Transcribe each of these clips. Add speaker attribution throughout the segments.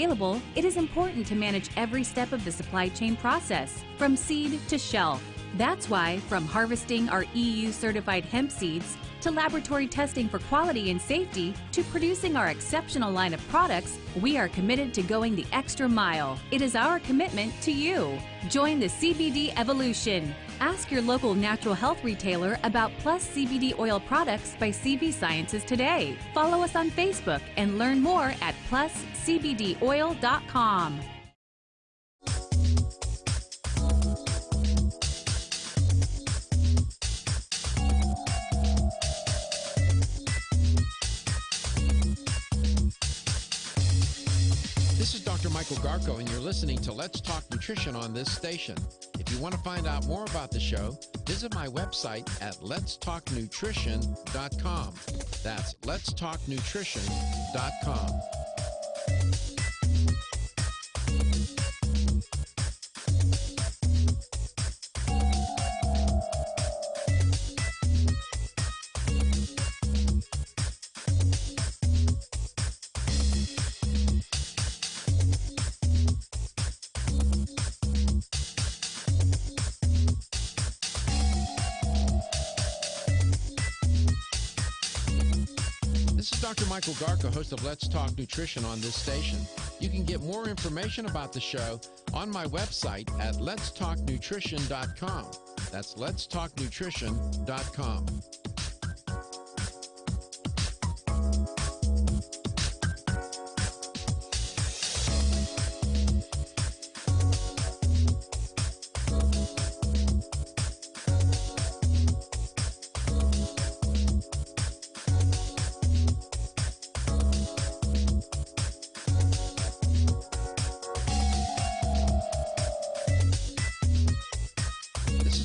Speaker 1: available, it is important to manage every step of the supply chain process, from seed to shelf. That's why, from harvesting our EU-certified hemp seeds, to laboratory testing for quality and safety, to producing our exceptional line of products, we are committed to going the extra mile. It is our commitment to you. Join the CBD evolution. Ask your local natural health retailer about Plus CBD oil products by CV Sciences today. Follow us on Facebook and learn more at pluscbdoil.com.
Speaker 2: This is Dr. Michael Garko, and you're listening to Let's Talk Nutrition on this station. If you want to find out more about the show, visit my website at letstalknutrition.com. That's letstalknutrition.com. This is Dr. Michael Garko, host of Let's Talk Nutrition on this station. You can get more information about the show on my website at letstalknutrition.com. That's letstalknutrition.com.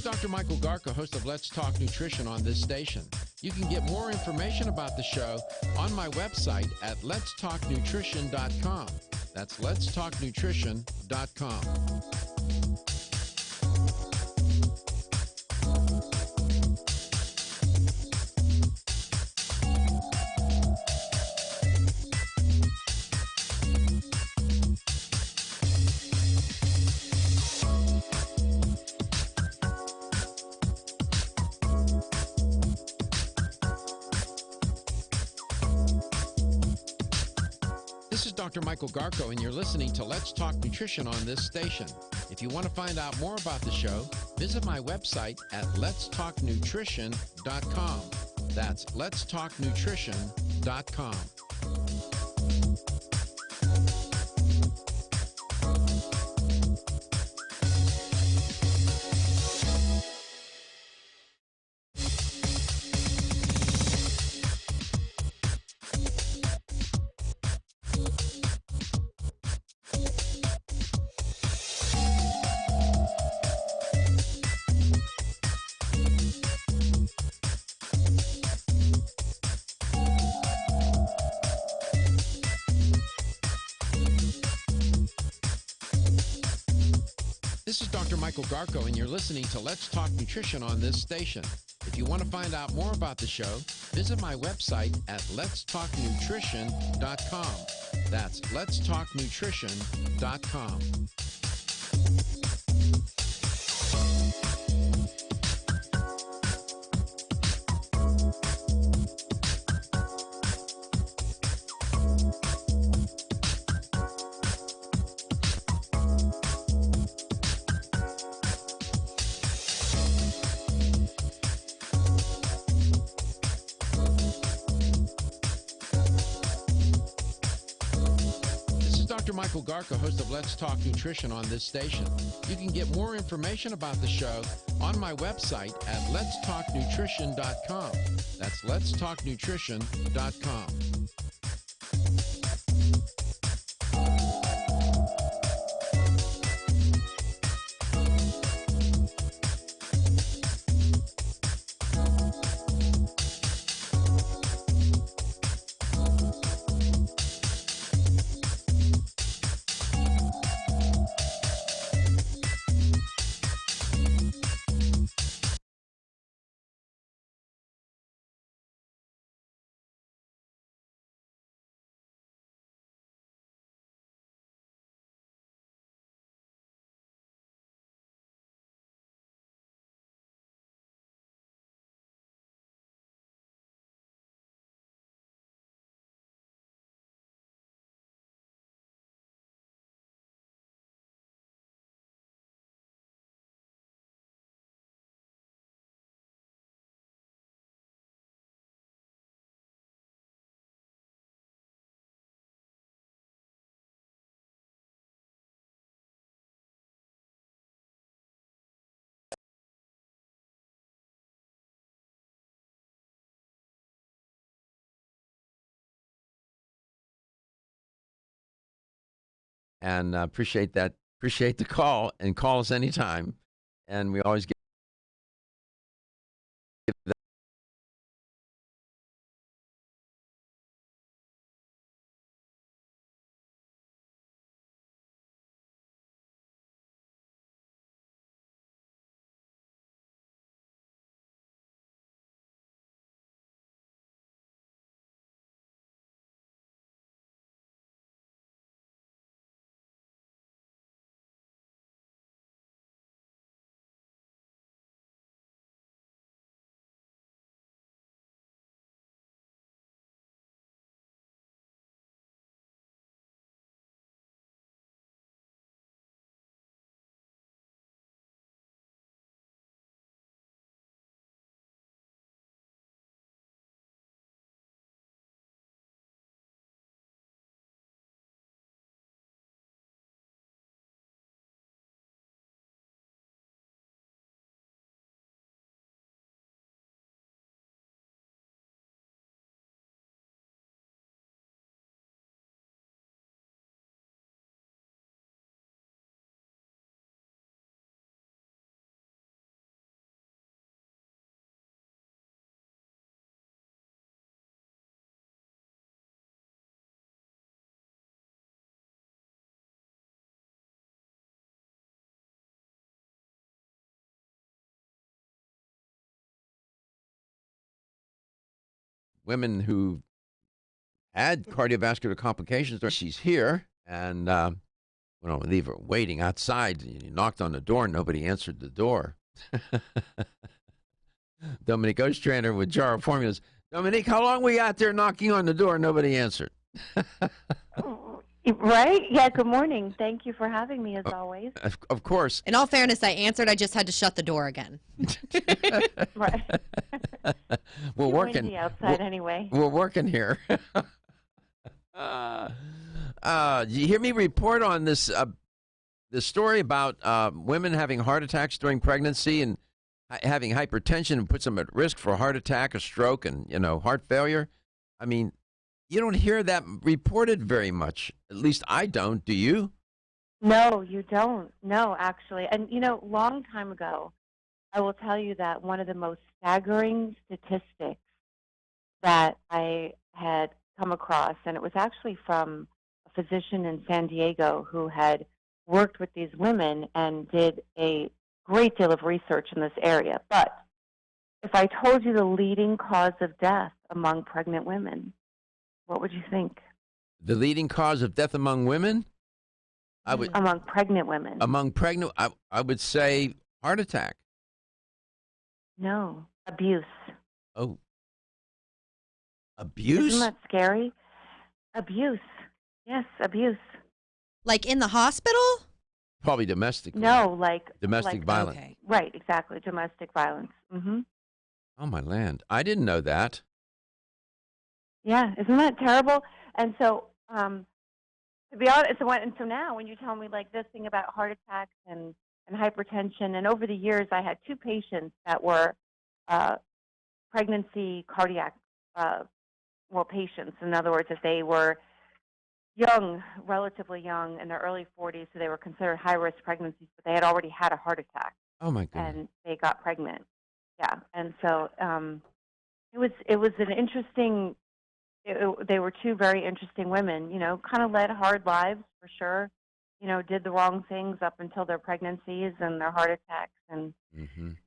Speaker 2: Dr. Michael Garko, host of Let's Talk Nutrition on this station. You can get more information about the show on my website at letstalknutrition.com. That's letstalknutrition.com. This is Dr. Michael Garko, and you're listening to Let's Talk Nutrition on this station. If you want to find out more about the show, visit my website at letstalknutrition.com. That's letstalknutrition.com. This is Dr. Michael Garko, and you're listening to Let's Talk Nutrition on this station. If you want to find out more about the show, visit my website at letstalknutrition.com. That's letstalknutrition.com. Dr. Michael Garko, host of Let's Talk Nutrition on this station. You can get more information about the show on my website at letstalknutrition.com. That's letstalknutrition.com. and appreciate that. Appreciate the call, and call us anytime. And we always give that. Women who had cardiovascular complications. She's here, and we don't leave her waiting outside. You knocked on the door, nobody answered the door. Dominique Ostrander with Jar of Formulas. Dominique, how long were you out there knocking on the door? Nobody answered.
Speaker 3: Right? Yeah, good morning. Thank you for having me, as always.
Speaker 2: Of course.
Speaker 4: In all fairness, I answered. I just had to shut the door again.
Speaker 3: Right.
Speaker 2: We're working.
Speaker 3: Windy outside anyway.
Speaker 2: We're working here. You hear me report on this story about women having heart attacks during pregnancy and having hypertension and puts them at risk for a heart attack, a stroke, and heart failure? I mean, you don't hear that reported very much. At least I don't. Do you?
Speaker 3: No, you don't. No, actually. And, long time ago, I will tell you that one of the most staggering statistics that I had come across, and it was actually from a physician in San Diego who had worked with these women and did a great deal of research in this area. But if I told you the leading cause of death among pregnant women, what would you think?
Speaker 2: The leading cause of death among women?
Speaker 3: Among pregnant women.
Speaker 2: Among pregnant, I would say heart attack.
Speaker 3: No, abuse.
Speaker 2: Oh. Abuse?
Speaker 3: Isn't that scary? Abuse. Yes, abuse.
Speaker 4: Like in the hospital?
Speaker 2: Probably domestic.
Speaker 3: No, like
Speaker 2: domestic violence.
Speaker 4: Okay.
Speaker 3: Right, exactly. Domestic violence. Mm-hmm.
Speaker 2: Oh, my land. I didn't know that.
Speaker 3: Yeah, isn't that terrible? And so, to be honest, so now when you tell me like this thing about heart attacks and hypertension, and over the years I had two patients that were pregnancy cardiac patients. In other words, if they were young, relatively young, in their early 40s, so they were considered high-risk pregnancies, but they had already had a heart attack.
Speaker 2: Oh, my goodness.
Speaker 3: And they got pregnant. Yeah, and so it was an interesting. They were two very interesting women, kind of led hard lives for sure, did the wrong things up until their pregnancies and their heart attacks. And,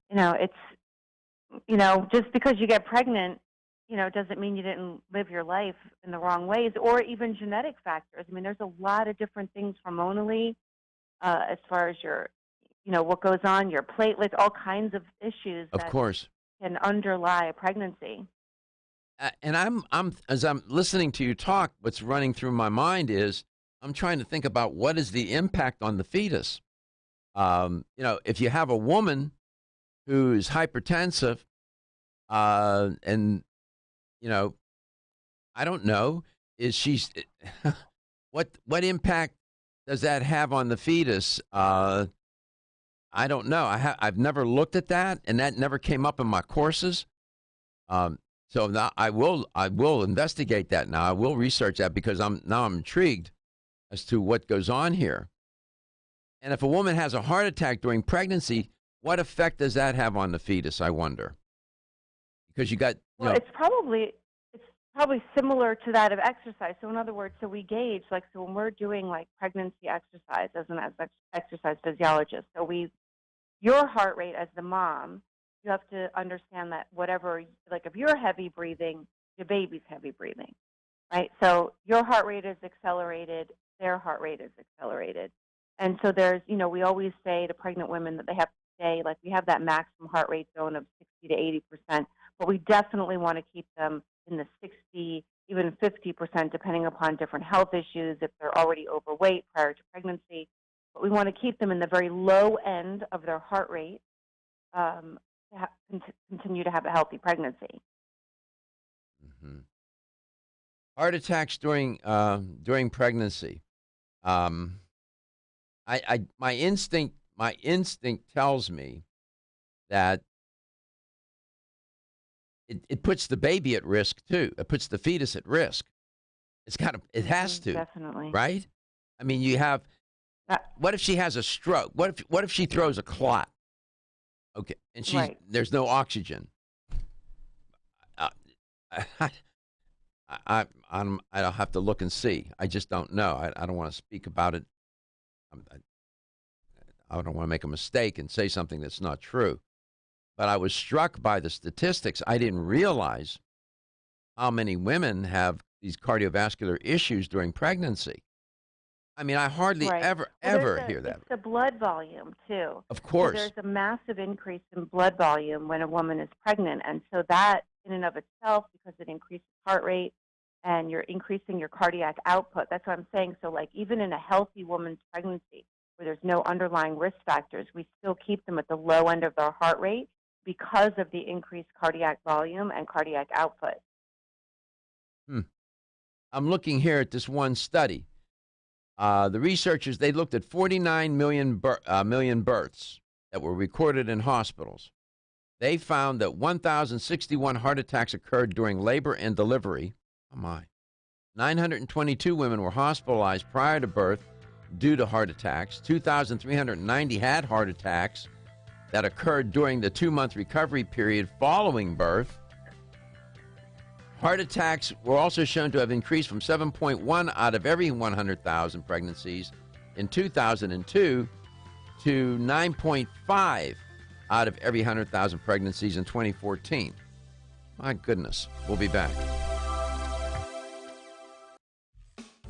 Speaker 3: it's, just because you get pregnant, doesn't mean you didn't live your life in the wrong ways, or even genetic factors. I mean, there's a lot of different things hormonally as far as your, what goes on, your platelets, all kinds of issues
Speaker 2: of course
Speaker 3: can underlie a pregnancy.
Speaker 2: And I'm as I'm listening to you talk, what's running through my mind is I'm trying to think about what is the impact on the fetus. If you have a woman who's hypertensive, and I don't know, is she what impact does that have on the fetus? I don't know. I've never looked at that, and that never came up in my courses. So now I will investigate that now. I will research that because I'm intrigued. as to what goes on here. And if a woman has a heart attack during pregnancy, what effect does that have on the fetus, I wonder? Because you got,
Speaker 3: well, it's probably similar to that of exercise. So in other words, so we gauge, like, so when we're doing like pregnancy exercise as an exercise physiologist, so your heart rate as the mom, you have to understand that whatever, like if you're heavy breathing, your baby's heavy breathing, right? So your heart rate is accelerated, their heart rate is accelerated. And so there's, we always say to pregnant women that they have to stay, like we have that maximum heart rate zone of 60 to 80%, but we definitely want to keep them in the 60, even 50%, depending upon different health issues, if they're already overweight prior to pregnancy. But we want to keep them in the very low end of their heart rate to continue to have a healthy pregnancy.
Speaker 2: Mm-hmm. Heart attacks during pregnancy. My instinct tells me that it puts the baby at risk too. It puts the fetus at risk. It has to.
Speaker 3: Definitely.
Speaker 2: Right? I mean, you have, what if she has a stroke? What if she throws a clot? Okay. And there's no oxygen. I'll have to look and see. I just don't know. I don't want to speak about it. I don't want to make a mistake and say something that's not true. But I was struck by the statistics. I didn't realize how many women have these cardiovascular issues during pregnancy. I mean, I hardly ever hear that.
Speaker 3: It's the blood volume, too.
Speaker 2: Of course.
Speaker 3: So there's a massive increase in blood volume when a woman is pregnant. And so that, in and of itself, because it increases heart rate and you're increasing your cardiac output, that's what I'm saying. So, like, even in a healthy woman's pregnancy where there's no underlying risk factors, we still keep them at the low end of their heart rate because of the increased cardiac volume and cardiac output.
Speaker 2: I'm looking here at this one study. The researchers, they looked at 49 million births that were recorded in hospitals. They found that 1,061 heart attacks occurred during labor and delivery. Oh, my. 922 women were hospitalized prior to birth due to heart attacks. 2,390 had heart attacks that occurred during the 2-month recovery period following birth. Heart attacks were also shown to have increased from 7.1 out of every 100,000 pregnancies in 2002 to 9.5 out of every 100,000 pregnancies in 2014. My goodness. We'll be back.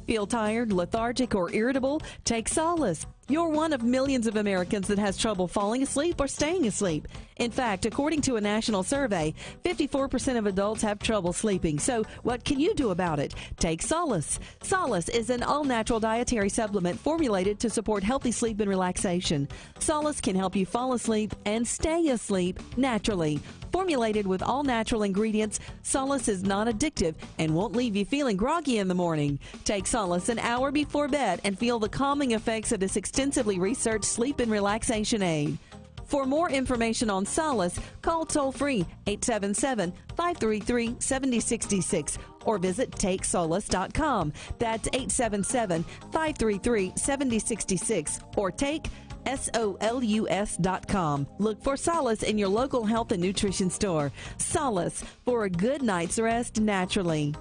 Speaker 5: Feel tired, lethargic, or irritable? Take Solace. You're one of millions of Americans that has trouble falling asleep or staying asleep. In fact, according to a national survey, 54% of adults have trouble sleeping. So what can you do about it? Take Solace. Solace is an all-natural dietary supplement formulated to support healthy sleep and relaxation. Solace can help you fall asleep and stay asleep naturally. Formulated with all-natural ingredients, Solace is non-addictive and won't leave you feeling groggy in the morning. Take Solace an hour before bed and feel the calming effects of this extensively researched sleep and relaxation aid. For more information on Solace, call toll-free 877-533-7066 or visit TakeSolace.com. That's 877-533-7066 or take SOLUS.com. Look for Solace in your local health and nutrition store. Solace, for a good night's rest naturally.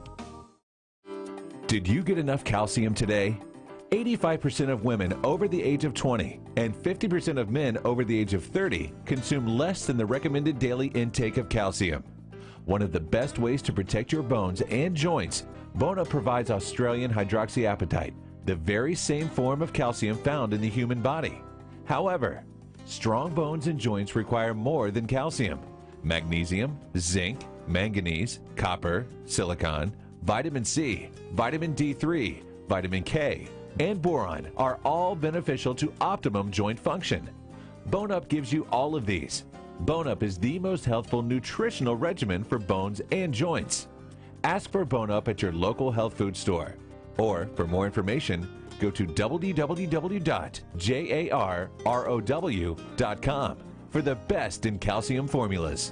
Speaker 6: Did you get enough calcium today? 85% of women over the age of 20 and 50% of men over the age of 30 consume less than the recommended daily intake of calcium. One of the best ways to protect your bones and joints, Bone Up provides Australian hydroxyapatite, the very same form of calcium found in the human body. However, strong bones and joints require more than calcium. Magnesium, zinc, manganese, copper, silicon, vitamin C, vitamin D3, vitamin K, and boron are all beneficial to optimum joint function. Bone Up gives you all of these. Bone Up is the most healthful nutritional regimen for bones and joints. Ask for Bone Up at your local health food store. Or, for more information, go to www.jarrow.com for the best in calcium formulas.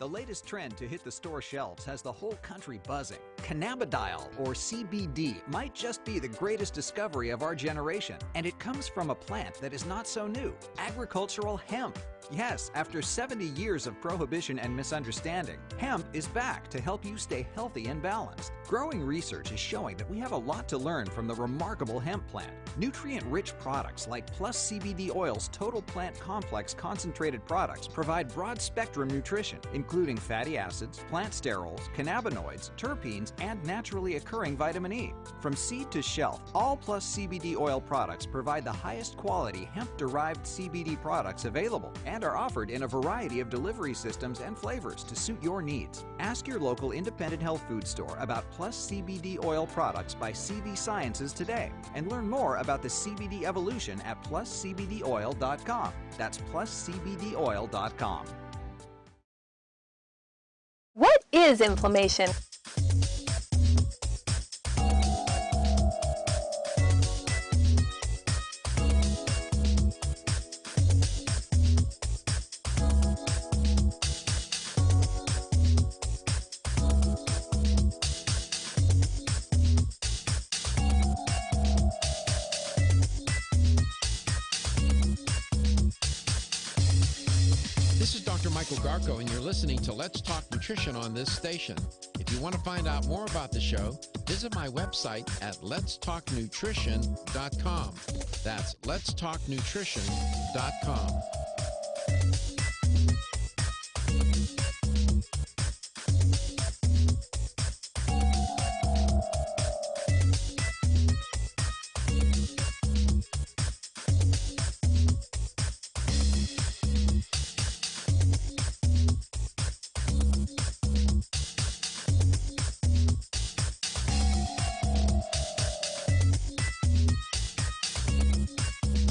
Speaker 7: The latest trend to hit the store shelves has the whole country buzzing. Cannabidiol, or CBD, might just be the greatest discovery of our generation, and it comes from a plant that is not so new, agricultural hemp. Yes, after 70 years of prohibition and misunderstanding, hemp is back to help you stay healthy and balanced. Growing research is showing that we have a lot to learn from the remarkable hemp plant. Nutrient-rich products like Plus CBD Oil's Total Plant Complex concentrated products provide broad-spectrum nutrition, including fatty acids, plant sterols, cannabinoids, terpenes, and naturally occurring vitamin E. From seed to shelf, all Plus CBD Oil products provide the highest quality hemp-derived CBD products available and are offered in a variety of delivery systems and flavors to suit your needs. Ask your local independent health food store about Plus CBD Oil products by CV Sciences today and learn more about the CBD evolution at pluscbdoil.com. That's pluscbdoil.com.
Speaker 8: What is inflammation?
Speaker 2: This is Dr. Michael Garko, and you're listening to Let's Talk Nutrition on this station. If you want to find out more about the show, visit my website at letstalknutrition.com. That's letstalknutrition.com.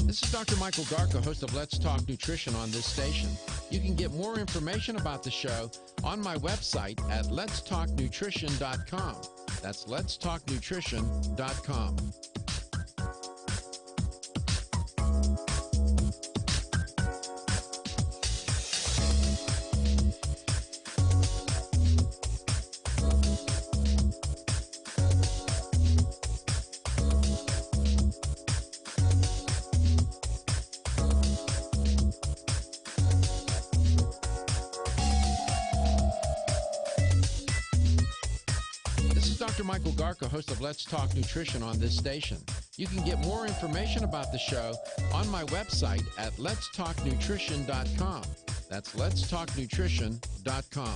Speaker 2: This is Dr. Michael Garko, host of Let's Talk Nutrition on this station. You can get more information about the show on my website at letstalknutrition.com. That's letstalknutrition.com. Dr. Michael Garko, host of Let's Talk Nutrition on this station. You can get more information about the show on my website at letstalknutrition.com. That's letstalknutrition.com.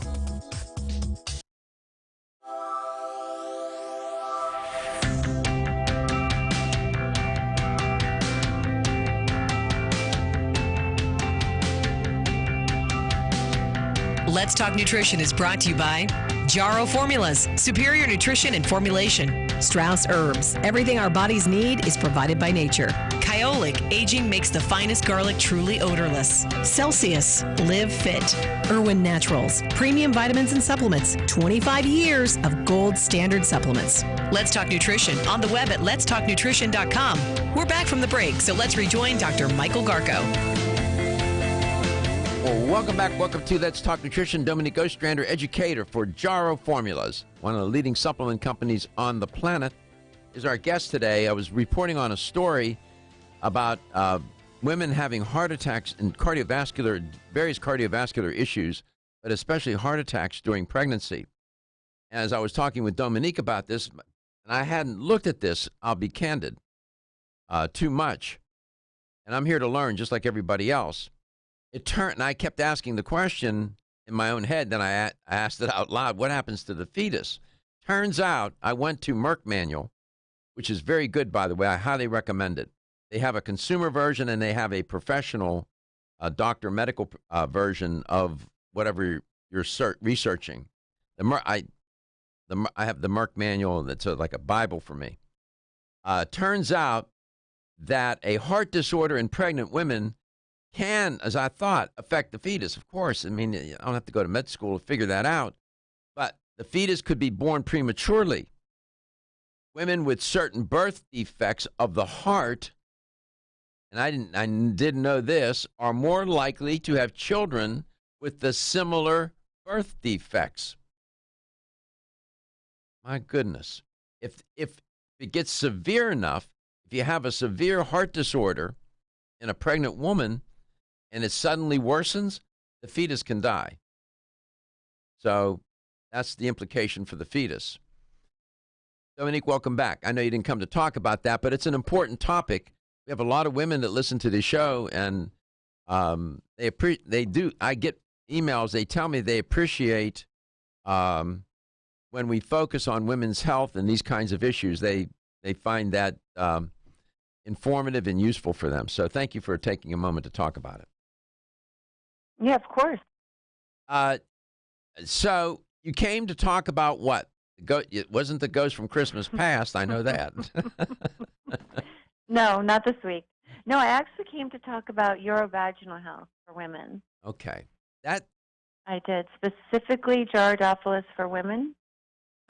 Speaker 9: Let's Talk Nutrition is brought to you by Jarrow Formulas, superior nutrition and formulation. Strauss Herbs, everything our bodies need is provided by nature. Kyolic, aging makes the finest garlic truly odorless. Celsius, live fit. Irwin Naturals, premium vitamins and supplements. 25 years of gold standard supplements. Let's Talk Nutrition on the web at letstalknutrition.com. We're back from the break, so let's rejoin Dr. Michael Garko.
Speaker 2: Well, welcome back. Welcome to Let's Talk Nutrition. Dominique Ostrander, educator for Jarrow Formulas, one of the leading supplement companies on the planet, is our guest today. I was reporting on a story about women having heart attacks and various cardiovascular issues, but especially heart attacks during pregnancy. As I was talking with Dominique about this, and I hadn't looked at this, I'll be candid, too much. And I'm here to learn just like everybody else. It turned, and I kept asking the question in my own head, then I asked it out loud, what happens to the fetus? Turns out I went to Merck Manual, which is very good, by the way. I highly recommend it. They have a consumer version, and they have a professional doctor medical version of whatever you're researching. I have the Merck Manual that's like a Bible for me. Turns out that a heart disorder in pregnant women can, as I thought, affect the fetus. Of course, I mean, I don't have to go to med school to figure that out. But the fetus could be born prematurely. Women with certain birth defects of the heart, and I didn't know this, are more likely to have children with the similar birth defects. My goodness. If it gets severe enough, if you have a severe heart disorder in a pregnant woman and it suddenly worsens, the fetus can die. So that's the implication for the fetus. Dominique, welcome back. I know you didn't come to talk about that, but it's an important topic. We have a lot of women that listen to the show, and they do. I get emails. They tell me they appreciate when we focus on women's health and these kinds of issues. They find that informative and useful for them. So thank you for taking a moment to talk about it.
Speaker 3: Yeah, of course.
Speaker 2: So you came to talk about what? It wasn't the Ghost from Christmas Past. I know that.
Speaker 3: No, not this week. No, I actually came to talk about urovaginal health for women.
Speaker 2: Okay.
Speaker 3: I did, specifically Gyrodopolous for women.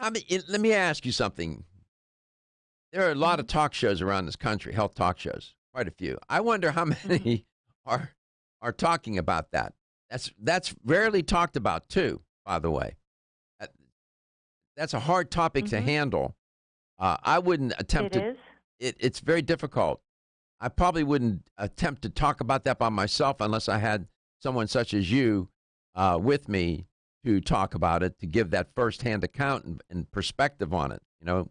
Speaker 2: Let me ask you something. There are a lot of talk shows around this country, health talk shows, quite a few. I wonder how many are talking about that. That's rarely talked about, too, by the way. That's a hard topic to handle. I wouldn't attempt to. It's very difficult. I probably wouldn't attempt to talk about that by myself unless I had someone such as you with me to talk about it, to give that firsthand account and perspective on it. You know,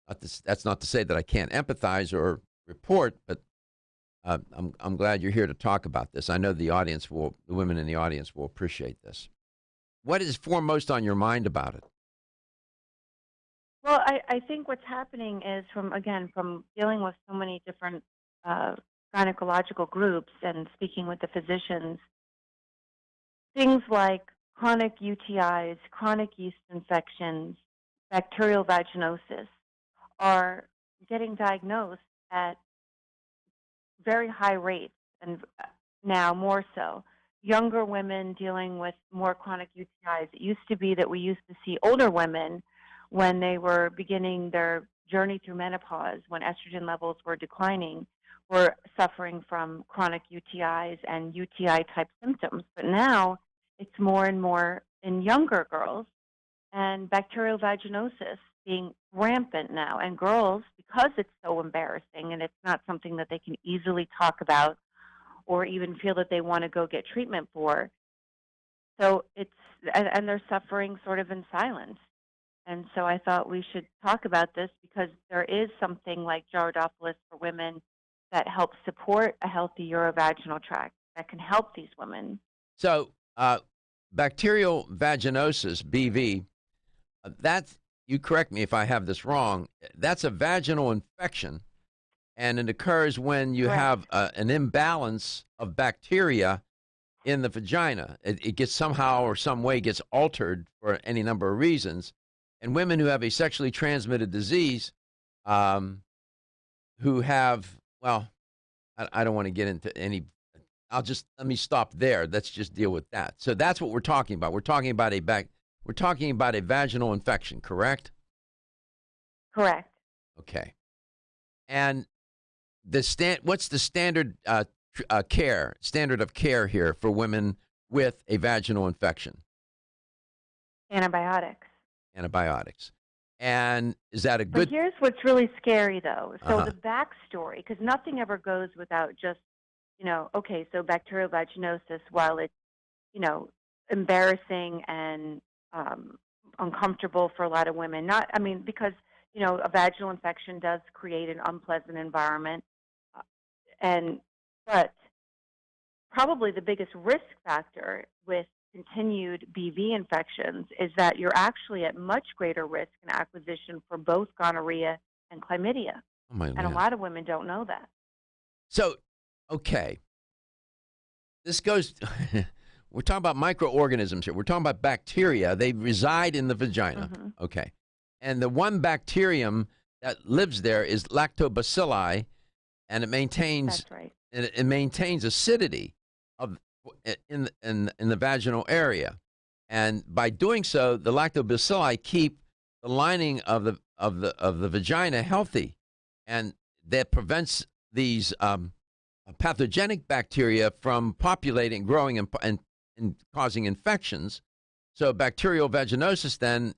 Speaker 2: that's not to say that I can't empathize or report, but I'm glad you're here to talk about this. I know the women in the audience will appreciate this. What is foremost on your mind about it?
Speaker 3: Well, I think what's happening is from dealing with so many different gynecological groups and speaking with the physicians, things like chronic UTIs, chronic yeast infections, bacterial vaginosis are getting diagnosed at very high rates, and now more so. Younger women dealing with more chronic UTIs. It used to be that we used to see older women when they were beginning their journey through menopause, when estrogen levels were declining, were suffering from chronic UTIs and UTI-type symptoms. But now it's more and more in younger girls, and bacterial vaginosis being rampant now. And girls, because it's so embarrassing and it's not something that they can easily talk about or even feel that they want to go get treatment for. So and they're suffering sort of in silence. And so I thought we should talk about this because there is something like Gyrodopolous for women that helps support a healthy urovaginal tract that can help these women.
Speaker 2: So bacterial vaginosis, BV, you correct me if I have this wrong, that's a vaginal infection. And it occurs when you have an imbalance of bacteria in the vagina. It gets somehow or some way gets altered for any number of reasons. And women who have a sexually transmitted disease, who have, well, I don't want to get into any, let me stop there. Let's just deal with that. So that's what we're talking about. We're talking about a vaginal infection, correct?
Speaker 3: Correct.
Speaker 2: Okay. And what's the standard standard of care here for women with a vaginal infection?
Speaker 3: Antibiotics.
Speaker 2: And is that a good?
Speaker 3: But here's what's really scary, though. So the backstory, because nothing ever goes without just, okay, so bacterial vaginosis, while it's, embarrassing and uncomfortable for a lot of women, because, a vaginal infection does create an unpleasant environment. But probably the biggest risk factor with continued BV infections is that you're actually at much greater risk in acquisition for both gonorrhea and chlamydia. And a lot of women don't know that.
Speaker 2: So, okay. This goes, we're talking about microorganisms here. We're talking about bacteria. They reside in the vagina. Mm-hmm. Okay. And the one bacterium that lives there is lactobacilli, and it maintains
Speaker 3: That's right.
Speaker 2: It maintains acidity in the vaginal area, and by doing so, the lactobacilli keep the lining of the vagina healthy, and that prevents these pathogenic bacteria from populating, growing, and causing infections. So bacterial vaginosis then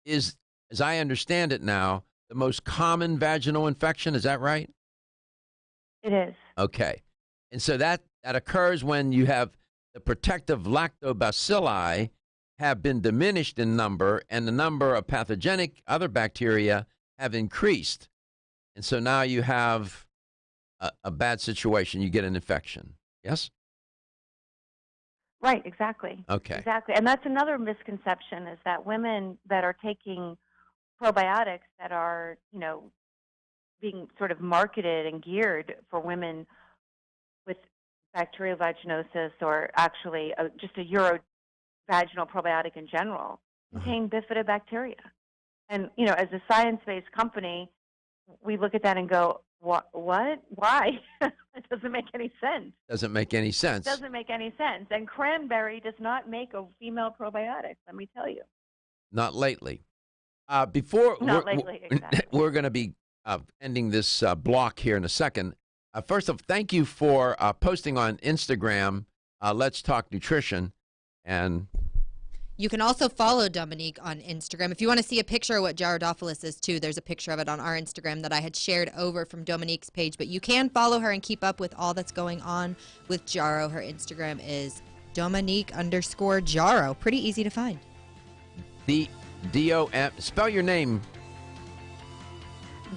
Speaker 2: is, as I understand it now, the most common vaginal infection. Is that right?
Speaker 3: It is.
Speaker 2: Okay. And so that occurs when you have the protective lactobacilli have been diminished in number and the number of pathogenic other bacteria have increased. And so now you have a bad situation. You get an infection. Yes?
Speaker 3: Right, exactly.
Speaker 2: Okay.
Speaker 3: Exactly. And that's another misconception, is that women that are taking probiotics that are, being sort of marketed and geared for women with bacterial vaginosis, or actually just a urovaginal probiotic in general, contain bifidobacteria. And, as a science-based company, we look at that and go, what? Why? It doesn't make any sense.
Speaker 2: Doesn't make any sense.
Speaker 3: Doesn't make any sense. And cranberry does not make a female probiotic, let me tell you.
Speaker 2: Not lately.
Speaker 3: Exactly.
Speaker 2: We're going to be ending this block here in a second. First off, thank you for posting on Instagram, Let's Talk Nutrition. And
Speaker 4: you can also follow Dominique on Instagram. If you want to see a picture of what Gyrodophilis is, too, there's a picture of it on our Instagram that I had shared over from Dominique's page. But you can follow her and keep up with all that's going on with Jaro. Her Instagram is Dominique_Jaro. Pretty easy to find.
Speaker 2: The D-O-M. Spell your name.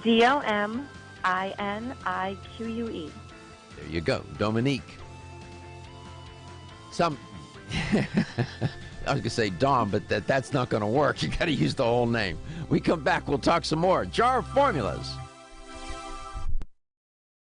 Speaker 3: Dominnique.
Speaker 2: There you go. Dominique. I was going to say Dom, but that's not going to work. You got to use the whole name. We come back, we'll talk some more. Jar Formulas.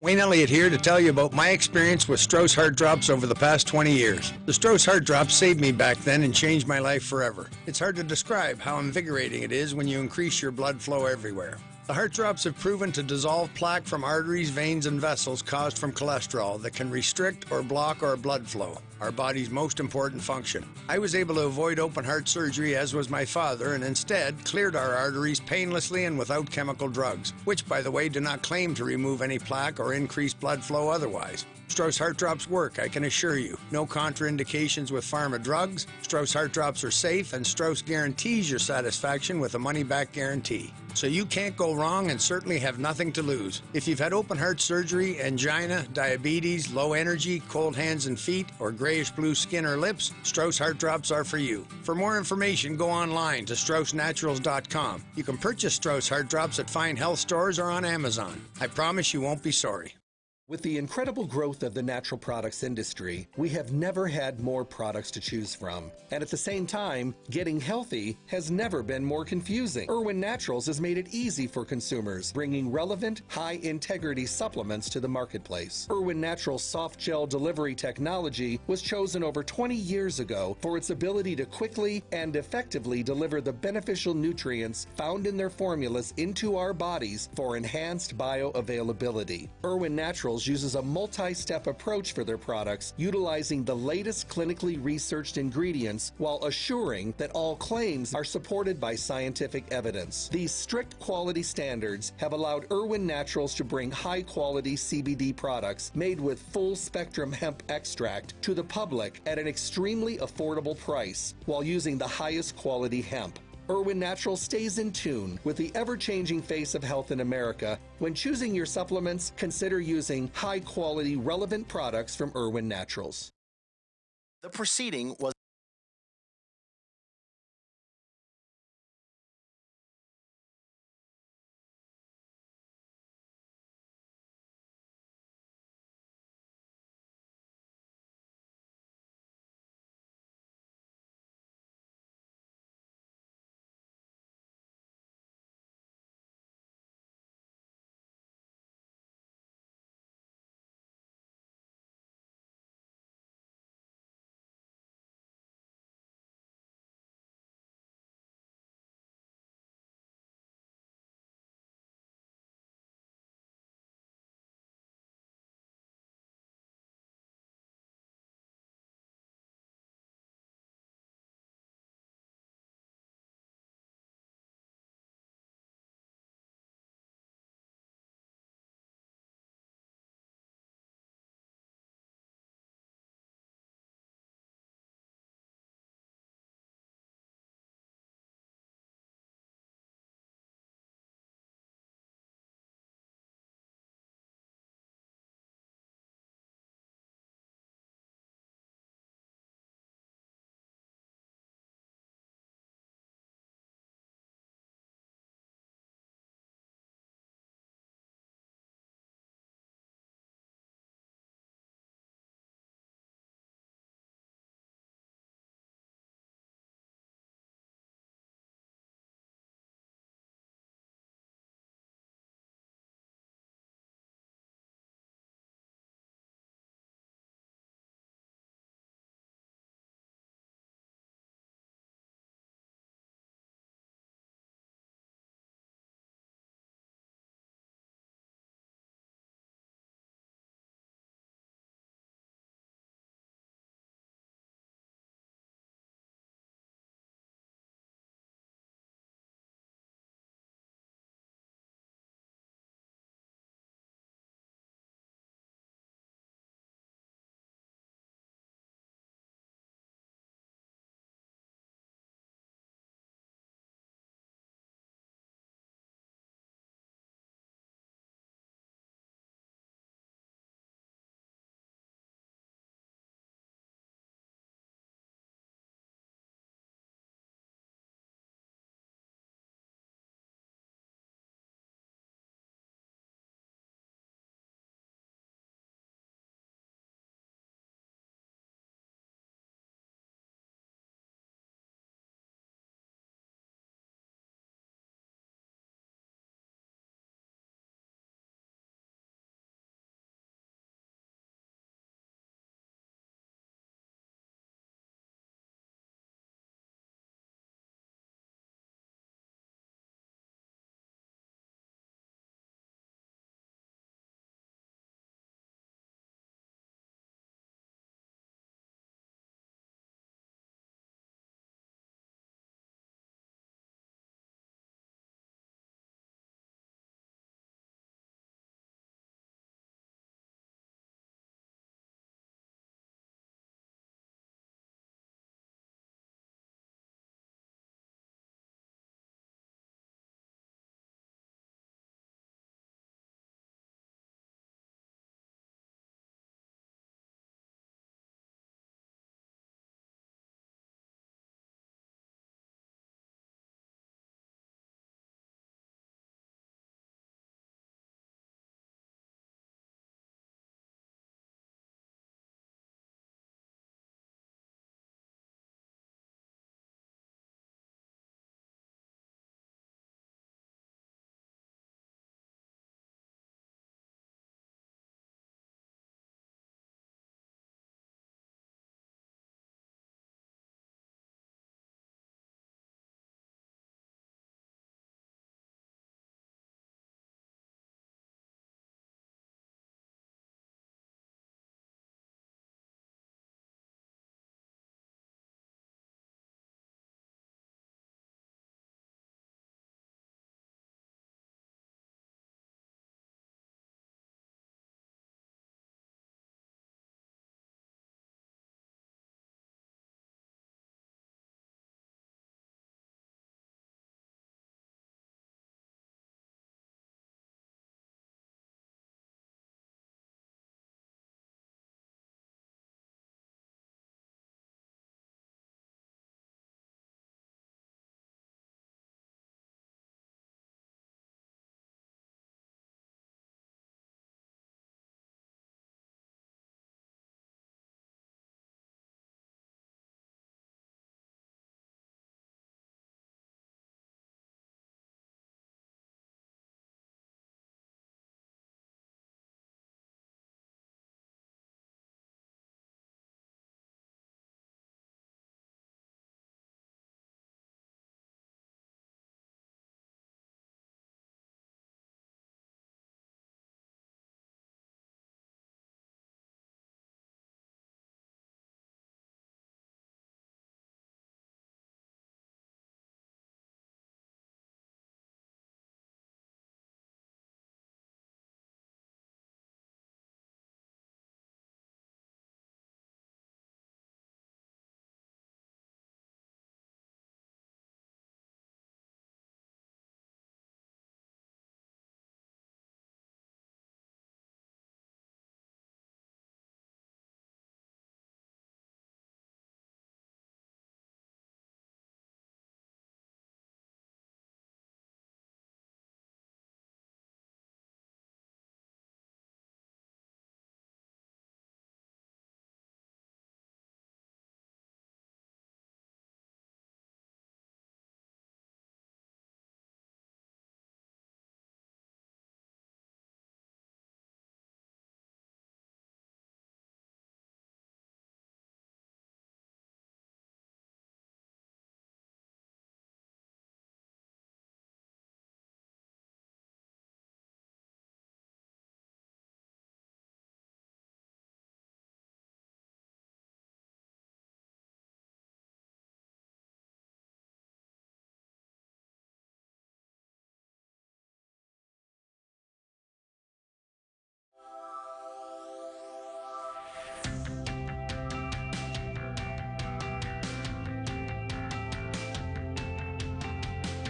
Speaker 10: Wayne Elliott here to tell you about my experience with Strauss Heart Drops over the past 20 years. The Strauss Heart Drops saved me back then and changed my life forever. It's hard to describe how invigorating it is when you increase your blood flow everywhere. The heart drops have proven to dissolve plaque from arteries, veins, and vessels caused from cholesterol that can restrict or block our blood flow, our body's most important function. I was able to avoid open heart surgery, as was my father, and instead cleared our arteries painlessly and without chemical drugs, which, by the way, do not claim to remove any plaque or increase blood flow otherwise. Strauss Heart Drops work, I can assure you. No contraindications with pharma drugs. Strauss Heart Drops are safe, and Strauss guarantees your satisfaction with a money-back guarantee. So you can't go wrong and certainly have nothing to lose. If you've had open heart surgery, angina, diabetes, low energy, cold hands and feet, or grayish-blue skin or lips, Strauss Heart Drops are for you. For more information, go online to StraussNaturals.com. You can purchase Strauss Heart Drops at fine health stores or on Amazon. I promise you won't be sorry.
Speaker 11: With the incredible growth of the natural products industry, we have never had more products to choose from. And at the same time, getting healthy has never been more confusing. Irwin Naturals has made it easy for consumers, bringing relevant, high-integrity supplements to the marketplace. Irwin Naturals soft gel delivery technology was chosen over 20 years ago for its ability to quickly and effectively deliver the beneficial nutrients found in their formulas into our bodies for enhanced bioavailability. Irwin Naturals uses a multi-step approach for their products, utilizing the latest clinically researched ingredients while assuring that all claims are supported by scientific evidence. These strict quality standards have allowed Irwin Naturals to bring high-quality CBD products made with full-spectrum hemp extract to the public at an extremely affordable price while using the highest quality hemp. Irwin Naturals stays in tune with the ever-changing face of health in America. When choosing your supplements, consider using high-quality, relevant products from Irwin Naturals.
Speaker 12: The proceeding was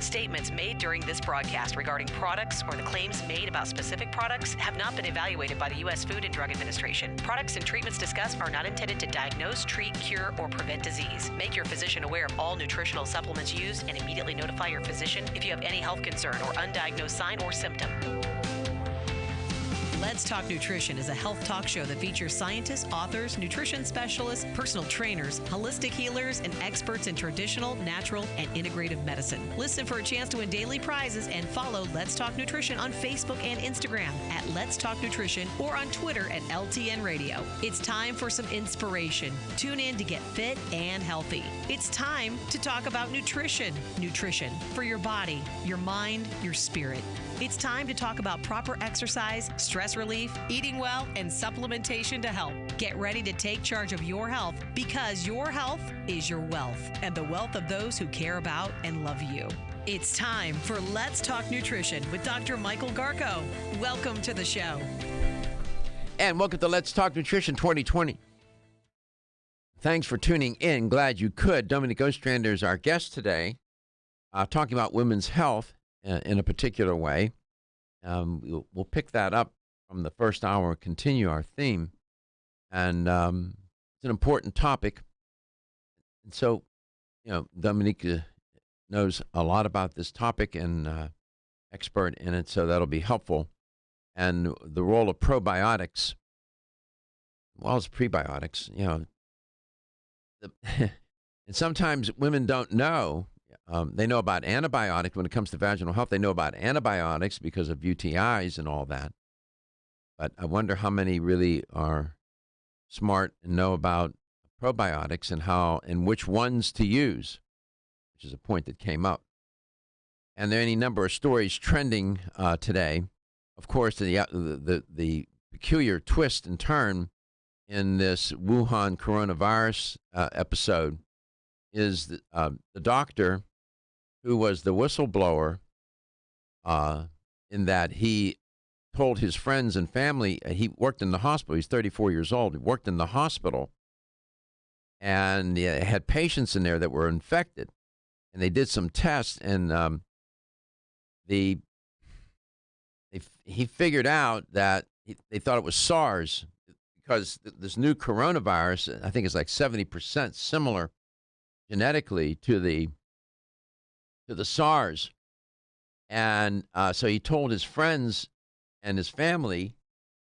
Speaker 9: Statements made during this broadcast regarding products or the claims made about specific products have not been evaluated by the U.S. Food and Drug Administration. Products and treatments discussed are not intended to diagnose, treat, cure, or prevent disease. Make your physician aware of all nutritional supplements used and immediately notify your physician if you have any health concern or undiagnosed sign or symptom. Let's Talk Nutrition is a health talk show that features scientists, authors, nutrition specialists, personal trainers, holistic healers, and experts in traditional, natural, and integrative medicine. Listen for a chance to win daily prizes and follow Let's Talk Nutrition on Facebook and Instagram at Let's Talk Nutrition or on Twitter at LTN Radio. It's time for some inspiration. Tune in to get fit and healthy. It's time to talk about nutrition. Nutrition for your body, your mind, your spirit. It's time to talk about proper exercise, stress relief, eating well, and supplementation to help. Get ready to take charge of your health because your health is your wealth and the wealth of those who care about and love you. It's time for Let's Talk Nutrition with Dr. Michael Garko. Welcome to the show.
Speaker 2: And welcome to Let's Talk Nutrition 2020. Thanks for tuning in. Glad you could. Dominique Ostrander is our guest today, talking about women's health in a particular way. We'll pick that up from the first hour, continue our theme. And it's an important topic. And so, Dominique knows a lot about this topic and expert in it, so that'll be helpful. And the role of probiotics, as well as prebiotics, and sometimes women don't know. They know about antibiotics when it comes to vaginal health. They know about antibiotics because of UTIs and all that. But I wonder how many really are smart and know about probiotics and which ones to use, which is a point that came up. And there are any number of stories trending today. Of course, the peculiar twist and turn in this Wuhan coronavirus episode is the doctor who was the whistleblower in that he told his friends and family, he worked in the hospital, he's 34 years old, he worked in the hospital, and he had patients in there that were infected. And they did some tests, and he figured out that they thought it was SARS because this new coronavirus, I think it's like 70% similar genetically to the SARS. And so he told his friends and his family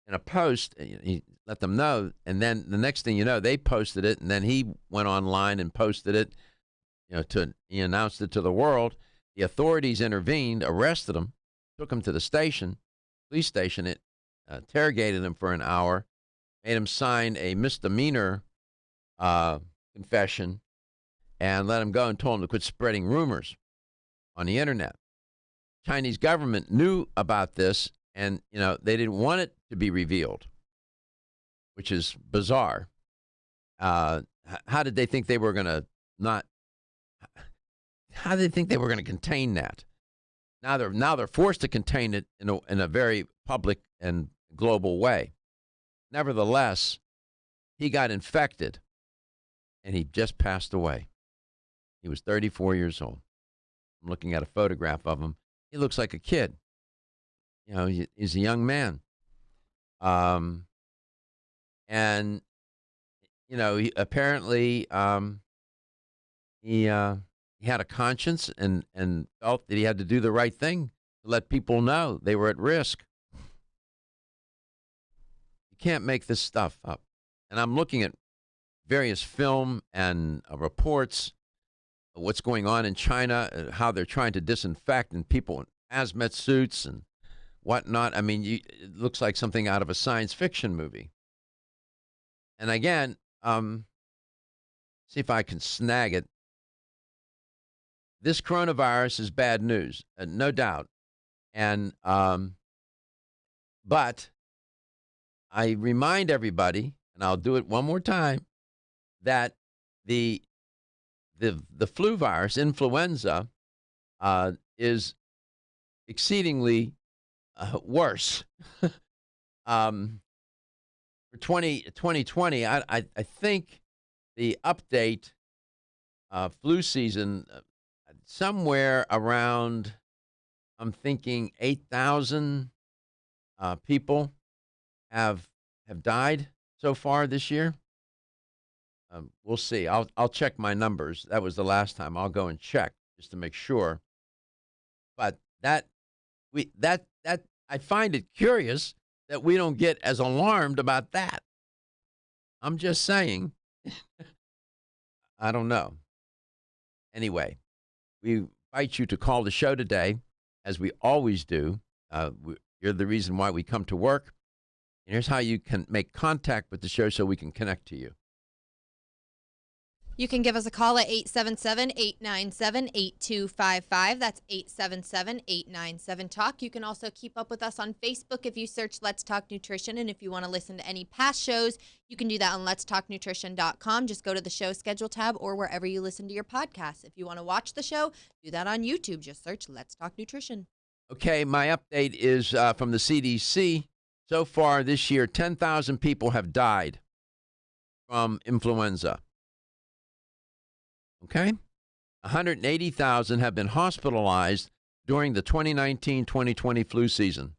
Speaker 2: in a post, he let them know, and then the next thing you know, they posted it, and then he went online and posted it, he announced it to the world. The authorities intervened, arrested him, took him to the police station, interrogated him for an hour, made him sign a misdemeanor confession, and let him go and told him to quit spreading rumors on the internet. Chinese government knew about this, and they didn't want it to be revealed, which is bizarre. How did they think they were going to How did they think they were going to contain that? Now they're forced to contain it in a very public and global way. Nevertheless, he got infected, and he just passed away. He was 34 years old. I'm looking at a photograph of him. He looks like a kid. He's a young man. And he apparently he had a conscience and felt that he had to do the right thing to let people know they were at risk. You can't make this stuff up. And I'm looking at various film and reports of what's going on in China, how they're trying to disinfect, and people in hazmat suits and whatnot. I mean, it looks like something out of a science fiction movie. And again, see if I can snag it. This coronavirus is bad news, no doubt. And but I remind everybody, and I'll do it one more time, that the flu virus, influenza, is exceedingly worse. For 2020, I think the update flu season somewhere around, I'm thinking 8,000 people have died so far this year. We'll see. I'll check my numbers. That was the last time. I'll go and check just to make sure. But that I find it curious that we don't get as alarmed about that. I'm just saying. I don't know. Anyway, we invite you to call the show today, as we always do. You're the reason why we come to work. And here's how you can make contact with the show so we can connect to you.
Speaker 4: You can give us a call at 877-897-8255. That's 877-897-TALK. You can also keep up with us on Facebook if you search Let's Talk Nutrition. And if you want to listen to any past shows, you can do that on letstalknutrition.com. Just go to the show schedule tab or wherever you listen to your podcasts. If you want to watch the show, do that on YouTube. Just search Let's Talk Nutrition.
Speaker 2: Okay, my update is from the CDC. So far this year, 10,000 people have died from influenza. Okay? 180,000 have been hospitalized during the 2019-2020 flu season.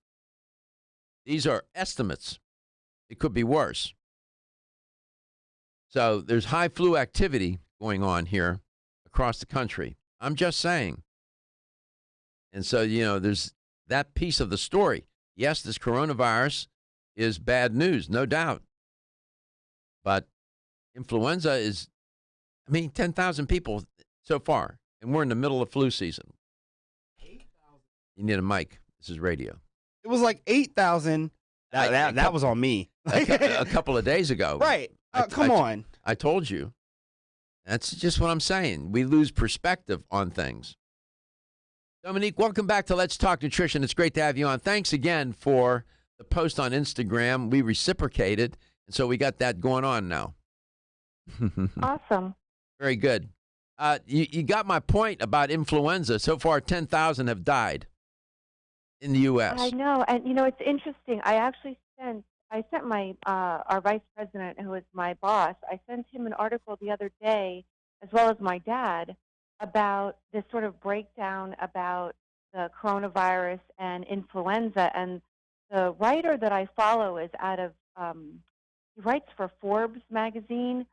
Speaker 2: These are estimates. It could be worse. So there's high flu activity going on here across the country. I'm just saying. And so, there's that piece of the story. Yes, this coronavirus is bad news, no doubt. But influenza is, 10,000 people so far, and we're in the middle of flu season. 8,000. You need a mic. This is radio.
Speaker 13: It was like 8,000. That was on me.
Speaker 2: a couple of days ago.
Speaker 13: Right. Come on.
Speaker 2: I told you. That's just what I'm saying. We lose perspective on things. Dominique, welcome back to Let's Talk Nutrition. It's great to have you on. Thanks again for the post on Instagram. We reciprocated, and so we got that going on now.
Speaker 3: Awesome.
Speaker 2: Very good. You got my point about influenza. So far, 10,000 have died in the U.S.
Speaker 3: I know, and it's interesting. I sent my our vice president, who is my boss. I sent him an article the other day, as well as my dad, about this sort of breakdown about the coronavirus and influenza. And the writer that I follow is out of he writes for Forbes magazine.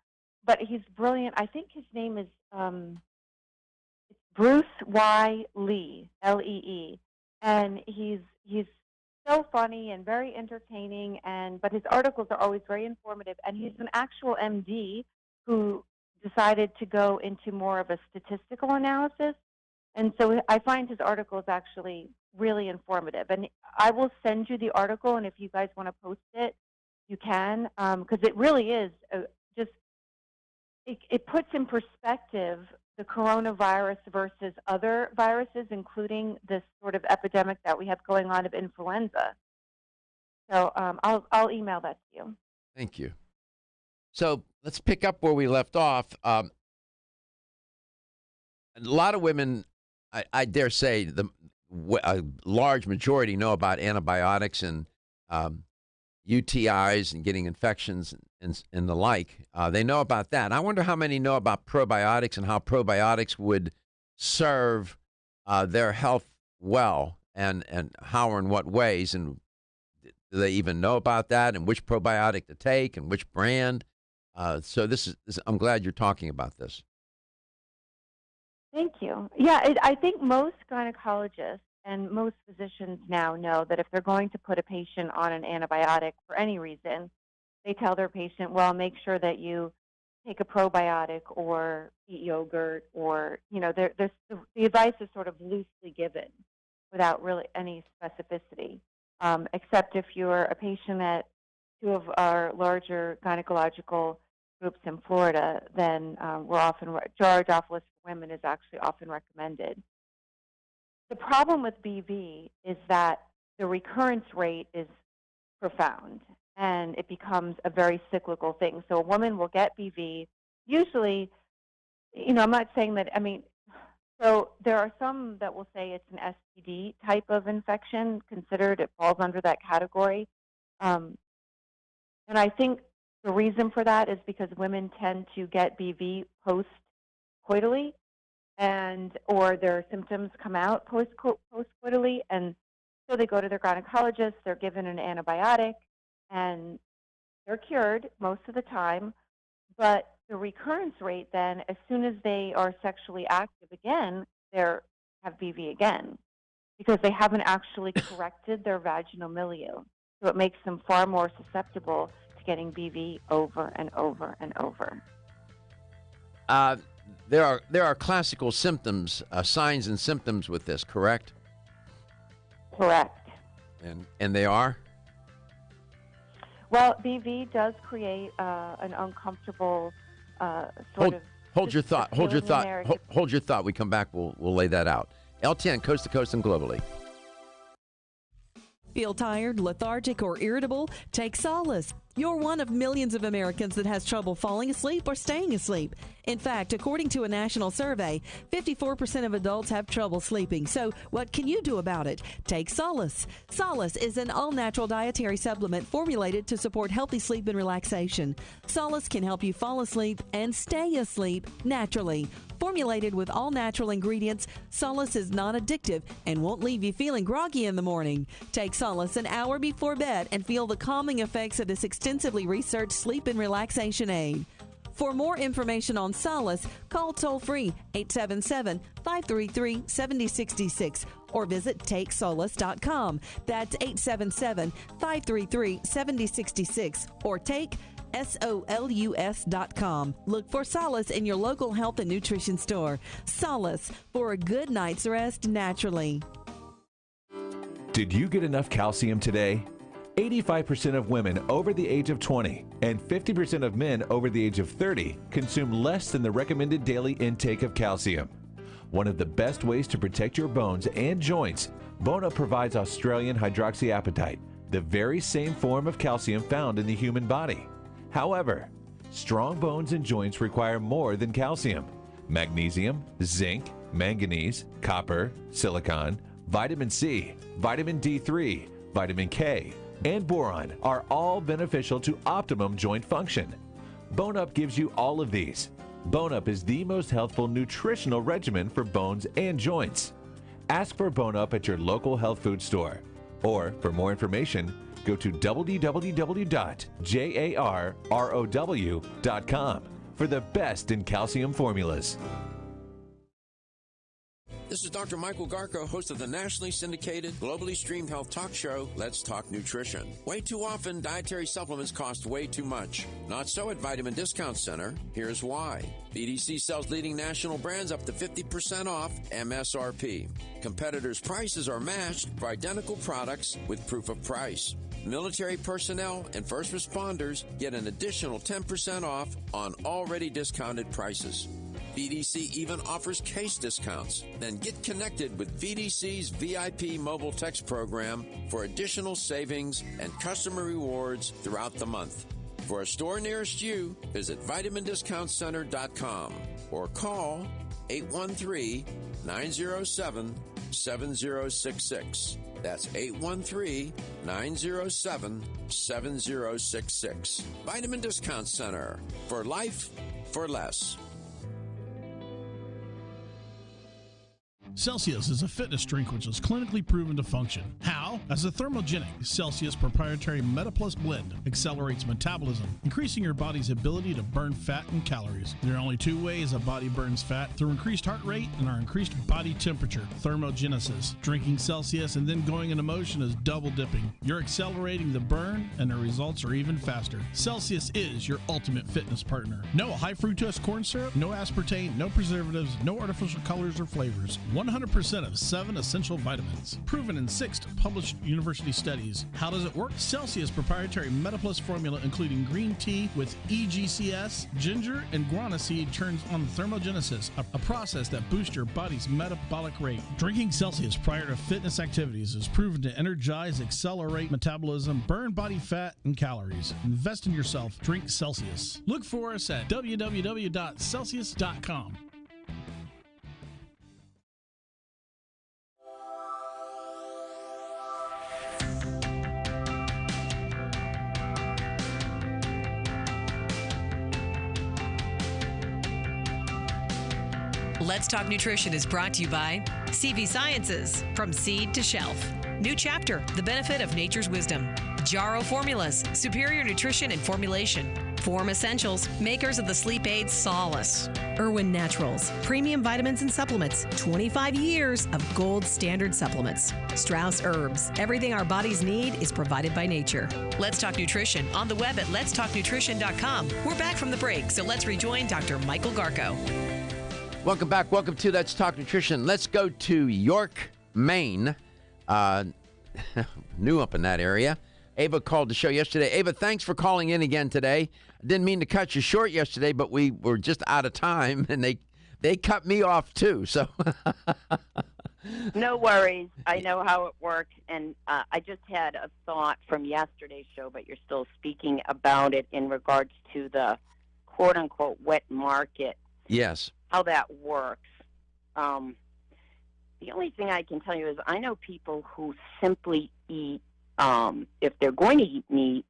Speaker 3: But he's brilliant. I think his name is Bruce Y. Lee, L-E-E. And he's so funny and very entertaining, but his articles are always very informative. And he's an actual MD who decided to go into more of a statistical analysis. And so I find his articles actually really informative. And I will send you the article, and if you guys want to post it, you can, because it really is It puts in perspective the coronavirus versus other viruses, including this sort of epidemic that we have going on of influenza. So I'll email that to you.
Speaker 2: Thank you. So let's pick up where we left off. A lot of women, I dare say, a large majority know about antibiotics and UTIs and getting infections and the like. They know about that. I wonder how many know about probiotics and how probiotics would serve their health well, and how or in what ways, and do they even know about that, and which probiotic to take and which brand. So I'm glad you're talking about this.
Speaker 3: Thank you. Yeah, I think most gynecologists and most physicians now know that if they're going to put a patient on an antibiotic for any reason, they tell their patient, well, make sure that you take a probiotic or eat yogurt, or, the advice is sort of loosely given without really any specificity, except if you're a patient at two of our larger gynecological groups in Florida, then Jarodophilus for women is actually often recommended. The problem with BV is that the recurrence rate is profound, and it becomes a very cyclical thing. So a woman will get BV, usually, I'm not saying that, so there are some that will say it's an STD type of infection considered. It falls under that category. And I think the reason for that is because women tend to get BV post-coitally. or their symptoms come out postcoitally, and so they go to their gynecologist, they're given an antibiotic, and they're cured most of the time. But the recurrence rate then, as soon as they are sexually active again, they have BV again, because they haven't actually corrected their vaginal milieu. So it makes them far more susceptible to getting BV over and over and over.
Speaker 2: There are classical symptoms, signs and symptoms with this, correct?
Speaker 3: Correct.
Speaker 2: And they are?
Speaker 3: Well, BV does create an uncomfortable sort of.
Speaker 2: Hold your thought. Hold your thought. Hold your thought. We come back. We'll lay that out. LTN, coast to coast and globally.
Speaker 5: Feel tired, lethargic, or irritable? Take solace. You're one of millions of Americans that has trouble falling asleep or staying asleep. In fact, according to a national survey, 54% of adults have trouble sleeping. So what can you do about it? Take Solace. Solace is an all-natural dietary supplement formulated to support healthy sleep and relaxation. Solace can help you fall asleep and stay asleep naturally. Formulated with all-natural ingredients, Solace is non-addictive and won't leave you feeling groggy in the morning. Take Solace an hour before bed and feel the calming effects of this extensively researched sleep and relaxation aid. For more information on Solace, call toll-free 877-533-7066 or visit TakeSolace.com. That's 877-533-7066 or take SOLUS.com. Look for Solace in your local health and nutrition store. Solace, for a good night's rest naturally.
Speaker 6: Did you get enough calcium today? 85% of women over the age of 20 and 50% of men over the age of 30 consume less than the recommended daily intake of calcium. One of the best ways to protect your bones and joints, Bone Up provides Australian hydroxyapatite, the very same form of calcium found in the human body. However, strong bones and joints require more than calcium. Magnesium, zinc, manganese, copper, silicon, vitamin C, vitamin D3, vitamin K, and boron are all beneficial to optimum joint function. Bone Up gives you all of these. Bone Up is the most healthful nutritional regimen for bones and joints. Ask for Bone Up at your local health food store. Or, for more information, go to www.jarrow.com for the best in calcium formulas.
Speaker 2: This is Dr. Michael Garko, host of the nationally syndicated, globally streamed health talk show, Let's Talk Nutrition. Way too often, dietary supplements cost way too much. Not so at Vitamin Discount Center. Here's why. VDC sells leading national brands up to 50% off MSRP. Competitors' prices are matched for identical products with proof of price. Military personnel and first responders get an additional 10% off on already discounted prices. VDC even offers case discounts. Then get connected with VDC's VIP mobile text program for additional savings and customer rewards throughout the month. For a store nearest you, visit vitamindiscountcenter.com or call 813-907-7066. That's 813-907-7066. Vitamin Discount Center. For life, for less.
Speaker 14: Celsius is a fitness drink which is clinically proven to function. How? As a thermogenic, Celsius proprietary MetaPlus blend accelerates metabolism, increasing your body's ability to burn fat and calories. There are only two ways a body burns fat: through increased heart rate and our increased body temperature, thermogenesis. Drinking Celsius and then going into motion is double dipping. You're accelerating the burn and the results are even faster. Celsius is your ultimate fitness partner. No high fructose corn syrup, no aspartame, no preservatives, no artificial colors or flavors. 100% of 7 essential vitamins. Proven in 6 published university studies. How does it work? Celsius proprietary MetaPlus formula, including green tea with EGCS, ginger, and guarana seed, turns on thermogenesis, a process that boosts your body's metabolic rate. Drinking Celsius prior to fitness activities is proven to energize, accelerate metabolism, burn body fat and calories. Invest in yourself. Drink Celsius. Look for us at www.celsius.com.
Speaker 9: Let's Talk Nutrition is brought to you by CV Sciences, from seed to shelf. New chapter, the benefit of nature's wisdom. Jarrow Formulas, superior nutrition and formulation. Form Essentials, makers of the sleep aid Solace. Irwin Naturals, premium vitamins and supplements. 25 years of gold standard supplements. Strauss Herbs, everything our bodies need is provided by nature. Let's Talk Nutrition on the web at letstalknutrition.com. We're back from the break, so let's rejoin Dr. Michael Garko.
Speaker 2: Welcome back. Welcome to Let's Talk Nutrition. Let's go to York, Maine. New up in that area. Ava called the show yesterday. Ava, thanks for calling in again today. I didn't mean to cut you short yesterday, but we were just out of time, and they cut me off too. So
Speaker 15: no worries. I know how it works, and I just had a thought from yesterday's show, but you're still speaking about it in regards to the quote-unquote wet market.
Speaker 2: Yes.
Speaker 15: How that works. The only thing I can tell you is I know people who simply eat, if they're going to eat meat,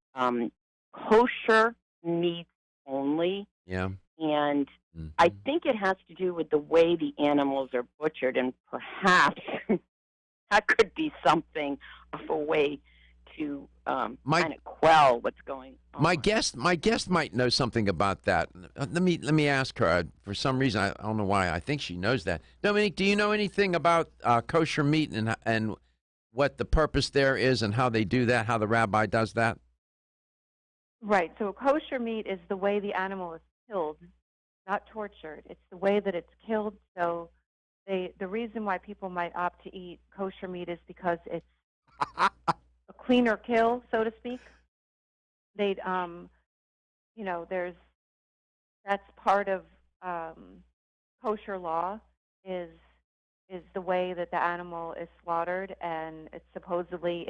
Speaker 15: kosher meat only.
Speaker 2: Yeah.
Speaker 15: And I think it has to do with the way the animals are butchered, and perhaps that could be something of a way to kind of quell what's going on.
Speaker 2: My guest might know something about that. Let me ask her. For some reason, I don't know why. I think she knows that. Dominique, do you know anything about kosher meat and what the purpose there is and how they do that? How the rabbi does that?
Speaker 3: Right. So kosher meat is the way the animal is killed, not tortured. It's the way that it's killed. So the reason why people might opt to eat kosher meat is because it's a cleaner kill, so to speak. They'd, that's part of kosher law is the way that the animal is slaughtered, and it's supposedly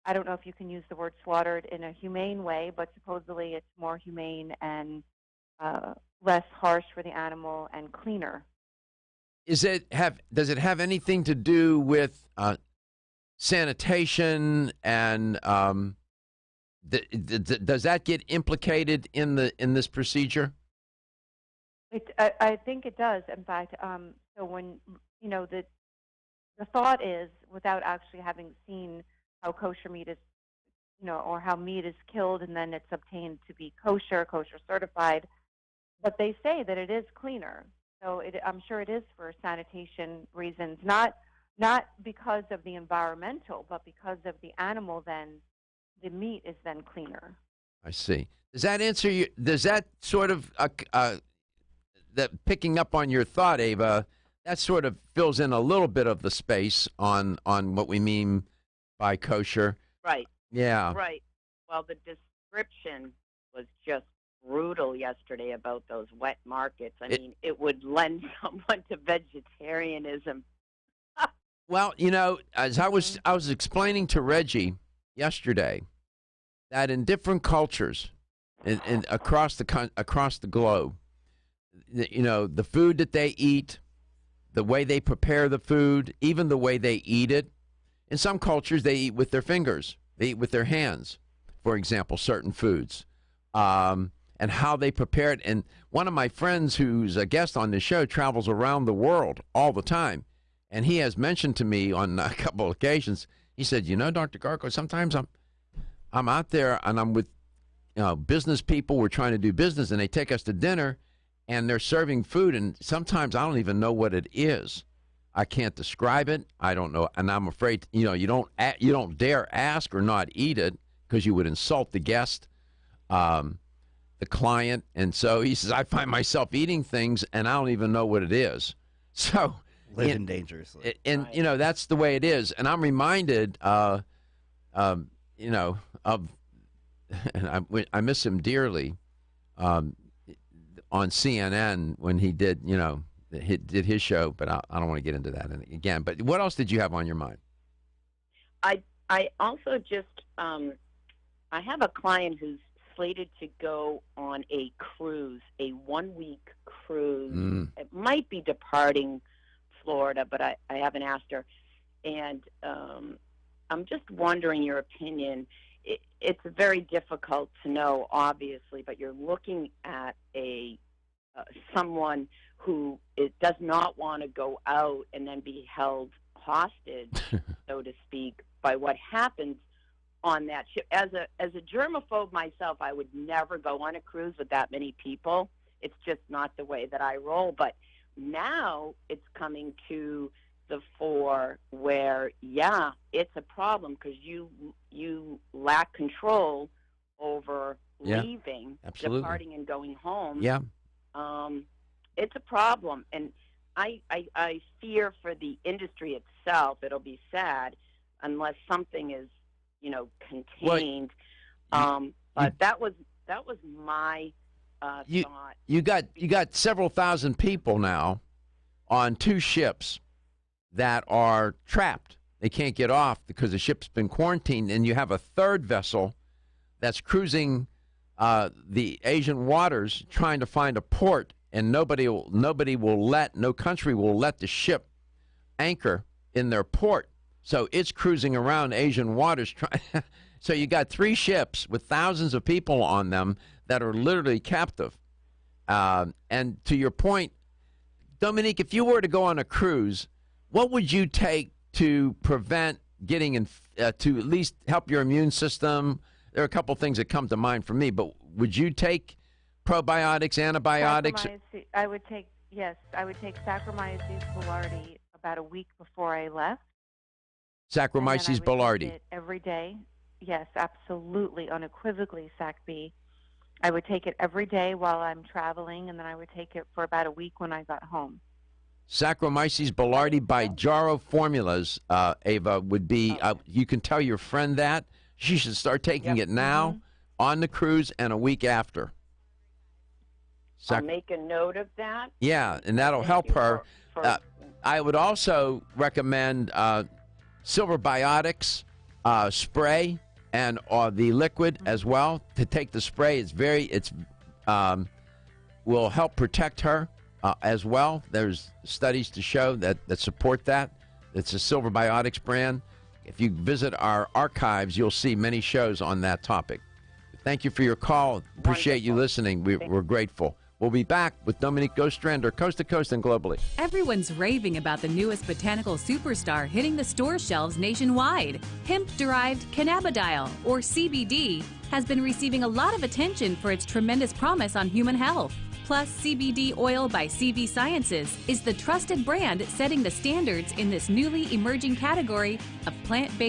Speaker 3: I don't know if you can use the word slaughtered in a humane way, but supposedly it's more humane and less harsh for the animal and cleaner.
Speaker 2: Does it have anything to do with sanitation and does that get implicated in this procedure?
Speaker 3: I think it does. In fact, so when the thought is, without actually having seen how kosher meat is, or how meat is killed and then it's obtained to be kosher certified, but they say that it is cleaner. So I'm sure it is for sanitation reasons, not because of the environmental, but because of the animal. Then the meat is then cleaner.
Speaker 2: I see. Does that answer you? Does that sort of that picking up on your thought, Ava? That sort of fills in a little bit of the space on what we mean by kosher.
Speaker 15: Right.
Speaker 2: Yeah.
Speaker 15: Right. Well, the description was just brutal yesterday about those wet markets. I mean, it would lend someone to vegetarianism.
Speaker 2: Well, as I was explaining to Reggie yesterday, that in different cultures, and across the globe, the food that they eat, the way they prepare the food, even the way they eat it. In some cultures, they eat with their fingers. They eat with their hands, for example, certain foods, and how they prepare it. And one of my friends who's a guest on this show travels around the world all the time, and he has mentioned to me on a couple of occasions, he said, Dr. Garko, sometimes I'm out there and I'm with business people. We're trying to do business, and they take us to dinner, and they're serving food, and sometimes I don't even know what it is. I can't describe it. I don't know, and I'm afraid you don't dare ask or not eat it because you would insult the guest, the client. And so he says, I find myself eating things and I don't even know what it is. So
Speaker 13: living dangerously,
Speaker 2: and that's the way it is. And I'm reminded, of, and I miss him dearly. On CNN when he did, he did his show, but I don't want to get into that again. But what else did you have on your mind?
Speaker 15: I also just I have a client who's slated to go on a cruise, a 1-week cruise. It might be departing Florida, but I haven't asked her. And I'm just wondering your opinion. It's very difficult to know, obviously, but you're looking at a someone who does not want to go out and then be held hostage, so to speak, by what happens on that ship. As a germaphobe myself, I would never go on a cruise with that many people. It's just not the way that I roll. But now it's coming to the fore where, yeah, it's a problem because you lack control over leaving, departing, and going home.
Speaker 2: Yeah.
Speaker 15: It's a problem, and I fear for the industry itself. It'll be sad unless something is, contained. But that was my thought.
Speaker 2: You got several thousand people now on 2 ships that are trapped. They can't get off because the ship's been quarantined, and you have a third vessel that's cruising the Asian waters trying to find a port, and no country will let the ship anchor in their port. So it's cruising around Asian waters. So you got 3 ships with thousands of people on them that are literally captive. And to your point, Dominique, if you were to go on a cruise, what would you take to prevent getting to at least help your immune system? There are a couple things that come to mind for me, but would you take probiotics, antibiotics?
Speaker 3: I would take Saccharomyces boulardii about a week before I left.
Speaker 2: Saccharomyces boulardii.
Speaker 3: Every day. Yes, absolutely, unequivocally, Sac B. I would take it every day while I'm traveling, and then I would take it for about a week when I got home.
Speaker 2: Saccharomyces boulardii by Jarrow Formulas, Ava, would be, you can tell your friend that. She should start taking it now, on the cruise, and a week after.
Speaker 15: I'll make a note of that.
Speaker 2: Yeah, and that'll help her. I would also recommend Silver Biotics spray and the liquid as well. To take the spray, will help protect her as well. There's studies to show that support that. It's a Silver Biotics brand. If you visit our archives, you'll see many shows on that topic. Thank you for your call. Appreciate you listening. We're grateful. We'll be back with Dominique Ostrander, coast to coast and globally.
Speaker 1: Everyone's raving about the newest botanical superstar hitting the store shelves nationwide. Hemp-derived cannabidiol, or CBD, has been receiving a lot of attention for its tremendous promise on human health. Plus, CBD Oil by CV Sciences is the trusted brand setting the standards in this newly emerging category of plant-based